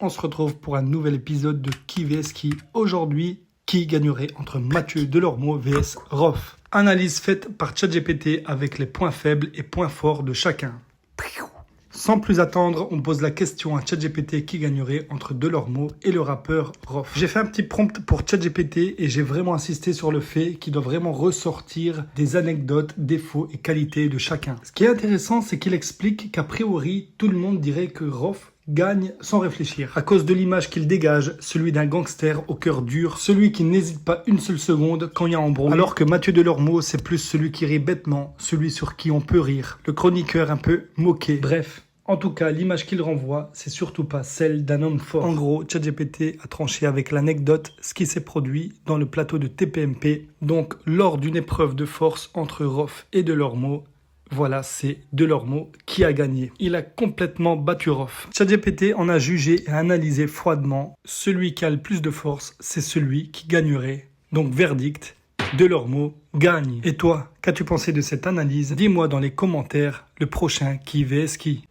on se retrouve pour un nouvel épisode de Qui vs Qui. Aujourd'hui, qui gagnerait entre Mathieu Delormeau vs Rof? Analyse faite par ChatGPT avec les points faibles et points forts de chacun. Sans plus attendre, on pose la question à ChatGPT qui gagnerait entre Delormeau et le rappeur Rof. J'ai fait un petit prompt pour ChatGPT et j'ai vraiment insisté sur le fait qu'il doit vraiment ressortir des anecdotes, défauts et qualités de chacun. Ce qui est intéressant, c'est qu'il explique qu'a priori, tout le monde dirait que Rof gagne sans réfléchir, à cause de l'image qu'il dégage, celui d'un gangster au cœur dur, celui qui n'hésite pas une seule seconde quand il y a embrouille, alors que Mathieu Delormeau, c'est plus celui qui rit bêtement, celui sur qui on peut rire, le chroniqueur un peu moqué. Bref, en tout cas, l'image qu'il renvoie, c'est surtout pas celle d'un homme fort. En gros, ChatGPT a tranché avec l'anecdote ce qui s'est produit dans le plateau de TPMP, donc lors d'une épreuve de force entre Rof et Delormeau. Voilà, c'est Delormeau qui a gagné. Il a complètement battu Rof. ChatGPT en a jugé et analysé froidement. Celui qui a le plus de force, c'est celui qui gagnerait. Donc verdict, Delormeau gagne. Et toi, qu'as-tu pensé de cette analyse? Dis-moi dans les commentaires le prochain Qui vs Qui.